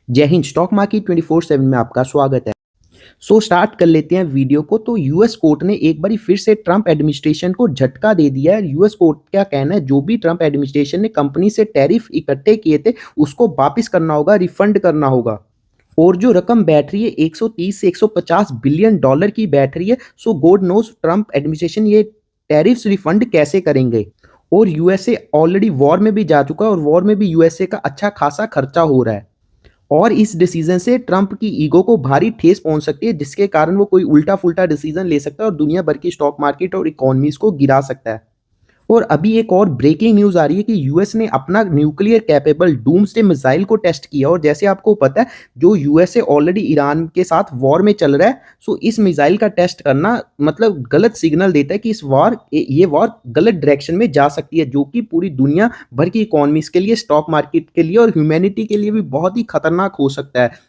जय Hind. Stock market 24/7 में आपका स्वागत है। स्टार्ट कर लेते हैं वीडियो को। तो यूएस कोर्ट ने एक बार फिर से ट्रंप एडमिनिस्ट्रेशन को झटका दे दिया है। यूएस कोर्ट क्या कहना है, जो भी ट्रंप एडमिनिस्ट्रेशन ने कंपनी से टैरिफ इकट्ठे किए थे उसको वापस करना होगा, रिफंड करना होगा। और जो रकम बैठ रही है 130 से 150 बिलियन डॉलर की बैठ रही है। सो गॉड नोस ट्रंप एडमिनिस्ट्रेशन ये टैरिफ्स रिफंड कैसे करेंगे। और यूएसए ऑलरेडी वॉर में भी जा चुका है और वॉर में भी यूएसए का अच्छा खासा खर्चा हो रहा है। और इस डिसीजन से ट्रंप की ईगो को भारी ठेस पहुंच सकती है, जिसके कारण वो कोई उल्टा फुल्टा डिसीजन ले सकता है और दुनिया भर की स्टॉक मार्केट और इकोनॉमीज को गिरा सकता है। और अभी एक और ब्रेकिंग न्यूज आ रही है कि यूएस ने अपना न्यूक्लियर कैपेबल डूम्सडे मिसाइल को टेस्ट किया। और जैसे आपको पता है, जो यूएसए ऑलरेडी ईरान के साथ वॉर में चल रहा है, सो इस मिसाइल का टेस्ट करना मतलब गलत सिग्नल देता है कि इस वॉर ये वॉर गलत डायरेक्शन में जा सकती है, जो कि पूरी दुनिया भर की इकोनॉमीज के लिए, स्टॉक मार्केट के लिए और ह्यूमैनिटी के लिए भी बहुत ही खतरनाक हो सकता है।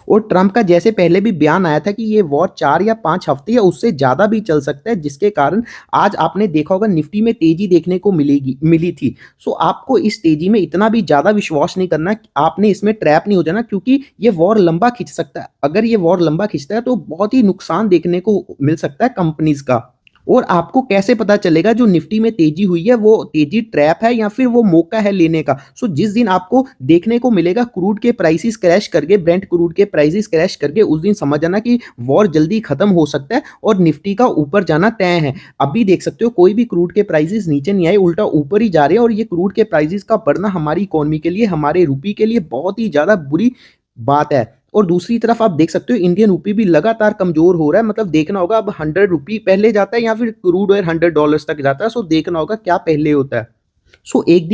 और ट्रंप का जैसे पहले भी बयान आया था कि ये वॉर 4 या 5 हफ्ते या उससे ज़्यादा भी चल सकता है, जिसके कारण आज आपने देखा होगा निफ्टी में तेजी देखने को मिली थी। सो आपको इस तेजी में इतना भी ज़्यादा विश्वास नहीं करना, आपने इसमें ट्रैप नहीं हो जाना, क्योंकि ये वॉर लंबा खिंच सकता है। अगर ये वॉर लंबा खिंचता है तो बहुत ही नुकसान देखने को मिल सकता है कंपनीज का। और आपको कैसे पता चलेगा जो निफ्टी में तेजी हुई है वो तेजी ट्रैप है या फिर वो मौका है लेने का। जिस दिन आपको देखने को मिलेगा क्रूड के प्राइसेस क्रैश करके, ब्रेंट क्रूड के प्राइसेस क्रैश करके, उस दिन समझ जाना कि वॉर जल्दी खत्म हो सकता है और निफ्टी का ऊपर जाना तय है। अभी देख सकते हो कोई भी क्रूड के प्राइसेस नीचे नहीं आए, उल्टा ऊपर ही जा रहे हैं। और ये क्रूड के प्राइसेस का बढ़ना हमारी इकोनॉमी के लिए, हमारे रुपये के लिए बहुत ही ज्यादा बुरी बात है। और दूसरी तरफ आप देख सकते हो इंडियन रुपी भी लगातार कमजोर हो रहा है। मतलब देखना होगा अब 100 रुपी पहले जाता है या फिर क्रूड ऑयल $100 तक जाता है। देखना होगा क्या पहले होता है। एक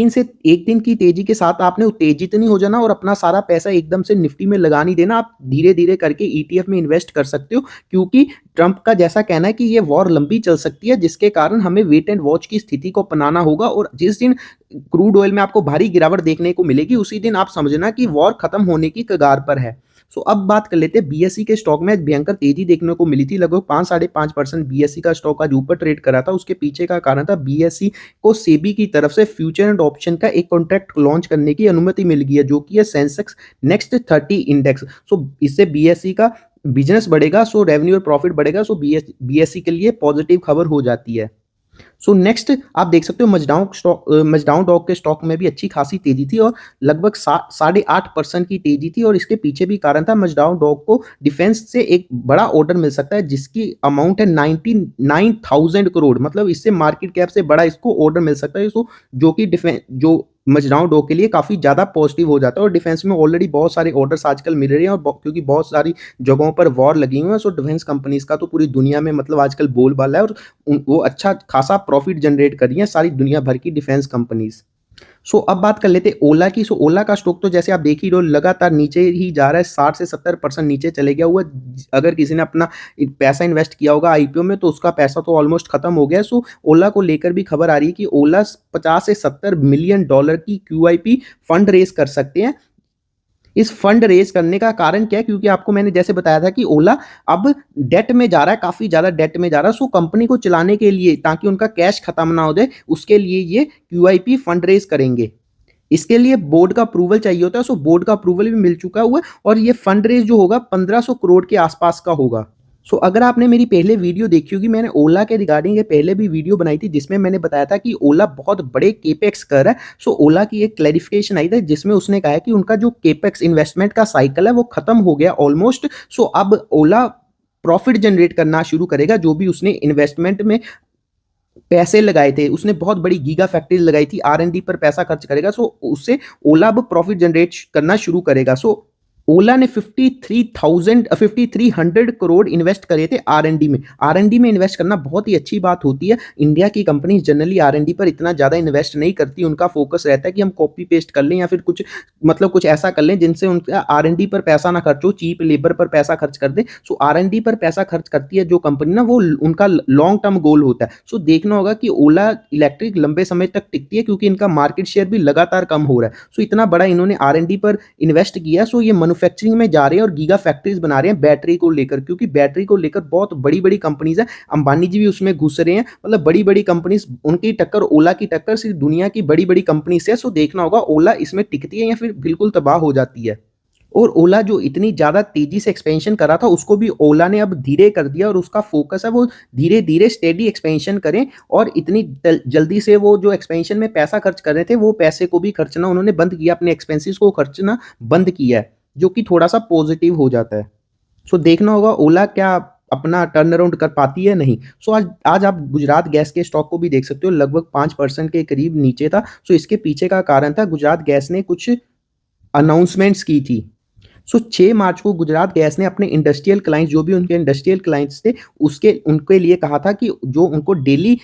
दिन की तेजी के साथ आपने उत्तेजित नहीं हो जाना और अपना सारा पैसा एकदम से निफ्टी में लगा नहीं देना। आप धीरे धीरे करके ईटीएफ में इन्वेस्ट कर सकते हो, क्योंकि ट्रंप का जैसा कहना है कि ये वॉर लंबी चल सकती है, जिसके कारण हमें वेट एंड वॉच की स्थिति को अपनाना होगा। और जिस दिन क्रूड ऑयल में आपको भारी गिरावट देखने को मिलेगी, उसी दिन आप समझना कि वॉर खत्म होने की कगार पर है। अब बात कर लेते हैं बीएसई के स्टॉक में। आज भयंकर तेजी देखने को मिली थी, लगभग 5-5.5% बीएसई का स्टॉक आज ऊपर ट्रेड करा था। उसके पीछे का कारण था बीएसई को सेबी की तरफ से फ्यूचर एंड ऑप्शन का एक कॉन्ट्रैक्ट लॉन्च करने की अनुमति मिल गई है, जो कि है सेंसेक्स नेक्स्ट 30 इंडेक्स। इससे बीएसई का बिजनेस बढ़ेगा, रेवेन्यू और प्रॉफिट बढ़ेगा। बीएसई के लिए पॉजिटिव खबर हो जाती है। नेक्स्ट आप देख सकते हो मजडाउन डॉग के स्टॉक में भी अच्छी खासी तेजी थी और लगभग 8.5% की तेजी थी। और इसके पीछे भी कारण था, मजडाउन डॉग को डिफेंस से एक बड़ा ऑर्डर मिल सकता है, जिसकी अमाउंट है 99,000 करोड़। मतलब इससे मार्केट कैप से बड़ा इसको ऑर्डर मिल सकता है। जो कि डिफेंस जो मजडाउन डॉग के लिए काफी ज्यादा पॉजिटिव हो जाता है। और डिफेंस में ऑलरेडी बहुत सारे ऑर्डर्स आजकल मिल रहे हैं, और क्योंकि बहुत सारी जगहों पर वॉर लगी हुई है, डिफेंस कंपनीज का तो पूरी दुनिया में मतलब आजकल बोलबाला है। और वो अच्छा खासा प्रॉफिट जनरेट कर रही है सारी दुनिया भर की डिफेंस कंपनीज। अब बात कर लेते हैं ओला की। ओला का स्टॉक तो जैसे आप देख ही रहे हो लगातार नीचे ही जा रहा है, 60 से 70% नीचे चले गया हुआ। अगर किसी ने अपना पैसा इन्वेस्ट किया होगा आईपीओ में तो उसका पैसा तो ऑलमोस्ट खत्म हो गया। ओला को लेकर भी खबर आ रही है कि ओला 50 से 70 मिलियन डॉलर की क्यूआईपी फंड रेज कर सकते हैं। इस फंड रेज करने का कारण क्या है, क्योंकि आपको मैंने जैसे बताया था कि ओला अब डेट में जा रहा है, काफी ज्यादा डेट में जा रहा है। कंपनी को चलाने के लिए, ताकि उनका कैश खत्म ना हो जाए, उसके लिए ये क्यूआईपी फंड रेज करेंगे। इसके लिए बोर्ड का अप्रूवल चाहिए होता है। बोर्ड का अप्रूवल भी मिल चुका हुआ है और ये फंड रेज जो होगा 1500 करोड़ के आसपास का होगा। अगर आपने मेरी पहले वीडियो देखी होगी, मैंने ओला के रिगार्डिंग ये पहले भी वीडियो बनाई थी, जिसमें मैंने बताया था कि ओला बहुत बड़े केपेक्स कर रहा है। ओला की एक क्लैरिफिकेशन आई थी, जिसमें उसने कहा कि उनका जो केपेक्स इन्वेस्टमेंट का साइकिल है वो खत्म हो गया ऑलमोस्ट। अब ओला प्रॉफिट जनरेट करना शुरू करेगा। जो भी उसने इन्वेस्टमेंट में पैसे लगाए थे, उसने बहुत बड़ी गीगा फैक्ट्री लगाई थी, आर एंड डी पर पैसा खर्च करेगा। उससे ओला अब प्रॉफिट जनरेट करना शुरू करेगा। ओला ने 5300 करोड़ इन्वेस्ट करे थे आर एंड डी में इन्वेस्ट करना बहुत ही अच्छी बात होती है। इंडिया की company generally R and D पर इतना ज्यादा इन्वेस्ट नहीं करती। उनका फोकस रहता है कि हम कॉपी पेस्ट कर लें या फिर कुछ ऐसा कर लें जिनसे उनका आर एंड डी पर पैसा ना खर्च हो, चीप लेबर पर पैसा खर्च कर दे। आर एंड डी पर पैसा खर्च करती है जो कंपनी ना, वो उनका लॉन्ग टर्म गोल होता है। देखना होगा कि ओला इलेक्ट्रिक लंबे समय तक टिकती है, क्योंकि इनका मार्केट शेयर भी लगातार कम हो रहा है। इतना बड़ा इन्होंने आर एंड डी पर इन्वेस्ट किया। ये मैन्युफैक्चरिंग में जा रहे हैं और गीगा फैक्ट्रीज बना रहे हैं बैटरी को लेकर, क्योंकि बैटरी को लेकर बहुत बड़ी बड़ी कंपनीज है। अंबानी जी भी उसमें घुस रहे हैं। मतलब बड़ी बड़ी कंपनीज, उनकी टक्कर ओला की टक्कर सिर्फ दुनिया की बड़ी बड़ी कंपनी से। देखना होगा ओला इसमें टिकती है या फिर बिल्कुल तबाह हो जाती है। और ओला जो इतनी ज़्यादा तेज़ी से एक्सपेंशन कर रहा था, उसको भी ओला ने अब धीरे कर दिया और उसका फ़ोकस है वो धीरे-धीरे स्टेडी एक्सपेंशन करें और इतनी जल्दी से वो जो एक्सपेंशन में पैसा खर्च कर रहे थे, वो पैसे को भी खर्चना उन्होंने बंद किया, अपने एक्सपेंसेस को खर्चना बंद किया है, जो कि थोड़ा-सा पॉज़िटिव हो जाता है। सो देखना होगा ओला क्या अपना टर्न अराउंड कर पाती है, नहीं। सो आज आज आप गुजरात गैस के स्टॉक को भी देख सकते हो, लगभग 5% के करीब नीचे था। सो इसके पीछे का कारण था गुजरात गैस ने कुछ अनाउंसमेंट्स की थी। सो 6 मार्च को गुजरात गैस ने अपने इंडस्ट्रियल क्लाइंट्स, जो भी उनके इंडस्ट्रियल क्लाइंट्स थे, उसके उनके लिए कहा था कि जो उनको डेली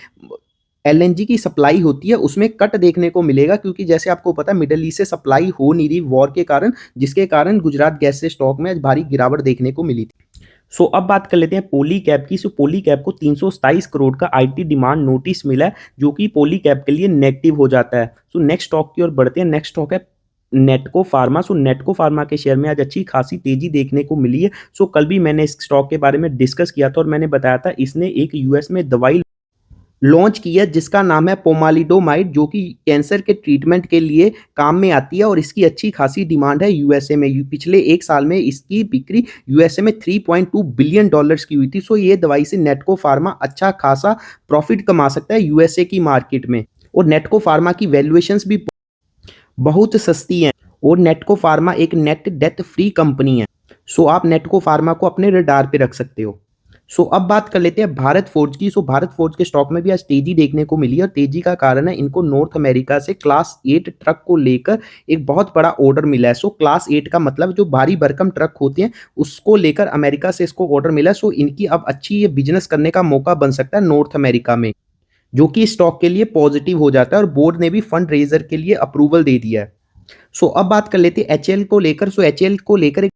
एलएनजी की सप्लाई होती है, उसमें कट देखने को मिलेगा, क्योंकि जैसे आपको पता है मिडल ईस्ट से सप्लाई हो नहीं रही वॉर के कारण, जिसके कारण गुजरात गैस से स्टॉक में आज भारी गिरावट देखने को मिली थी। सो अब बात कर लेते हैं पॉलीकैब की। सो पॉलीकैब को 327 करोड़ का आईटी डिमांड नोटिस मिला है, जो कि पॉलीकैब के लिए नेगेटिव हो जाता है। सो नेक्स्ट स्टॉक की ओर बढ़ते हैं। नेक्स्ट स्टॉक है नेटको फार्मा। सो नेटको फार्मा के शेयर में आज अच्छी खासी तेजी देखने को मिली है। सो कल भी मैंने इस स्टॉक के बारे में डिस्कस किया था और मैंने बताया था इसने एक यूएस में दवाई लॉन्च की है जिसका नाम है पोमालिडोमाइड, जो कि कैंसर के ट्रीटमेंट के लिए काम में आती है और इसकी अच्छी खासी डिमांड है यूएसए में। पिछले एक साल में इसकी बिक्री यूएसए में $3.2 बिलियन की हुई थी। सो ये दवाई से नेटको फार्मा अच्छा खासा प्रॉफिट कमा सकता है यूएसए की मार्केट में। और नेटको फार्मा की वैल्यूएशंस भी बहुत सस्ती हैं और नेटको फार्मा एक नेट डेथ फ्री कंपनी है। सो आप नेटको फार्मा को अपने रडार पे रख सकते हो। सो अब बात कर लेते हैं भारत फोर्ज की। सो भारत फोर्ज के स्टॉक में भी आज तेजी देखने को मिली है और तेजी का कारण है इनको नॉर्थ अमेरिका से क्लास 8 ट्रक को लेकर एक बहुत बड़ा ऑर्डर मिला है। सो क्लास 8 का मतलब जो भारी भरकम ट्रक होते हैं, उसको लेकर अमेरिका से इसको ऑर्डर मिला है। सो इनकी अब अच्छी ये बिजनेस करने का मौका बन सकता है नॉर्थ अमेरिका में, जो कि स्टॉक के लिए पॉजिटिव हो जाता है और बोर्ड ने भी फंड रेजर के लिए अप्रूवल दे दिया है। सो अब बात कर लेते हैं एचएल को लेकर। सो एचएल को लेकर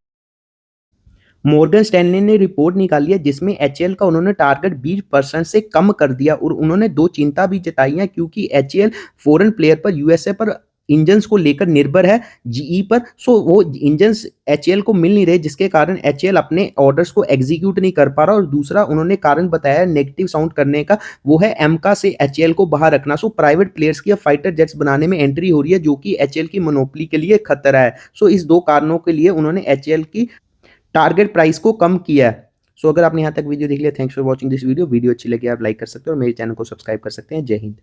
मॉर्गन स्टैनली ने रिपोर्ट निकाली है जिसमें एचएल का उन्होंने टारगेट 20% से कम कर दिया और उन्होंने दो चिंता भी जताई है, क्योंकि एचएल फॉरेन प्लेयर पर यूएसए पर इंजन्स को लेकर निर्भर है, जीई पर। सो वो इंजन्स एचएल को मिल नहीं रहे, जिसके कारण एचएल अपने ऑर्डर्स को एग्जीक्यूट नहीं कर पा रहा। और दूसरा उन्होंने कारण बताया नेगेटिव साउंड करने का, वो है एमका से एचएल को बाहर रखना। सो प्राइवेट प्लेयर्स की अब फाइटर जेट्स बनाने में एंट्री हो रही है, जो कि एचएल की मोनोपोली के लिए खतरा है। सो इस दो कारणों के लिए उन्होंने एचएल की टारगेट प्राइस को कम किया है। सो अगर आपने यहाँ तक वीडियो देख लिया, thanks for watching this video. Video अच्छी लगी आप लाइक कर सकते हो और मेरे चैनल को सब्सक्राइब कर सकते हैं। जय हिंद।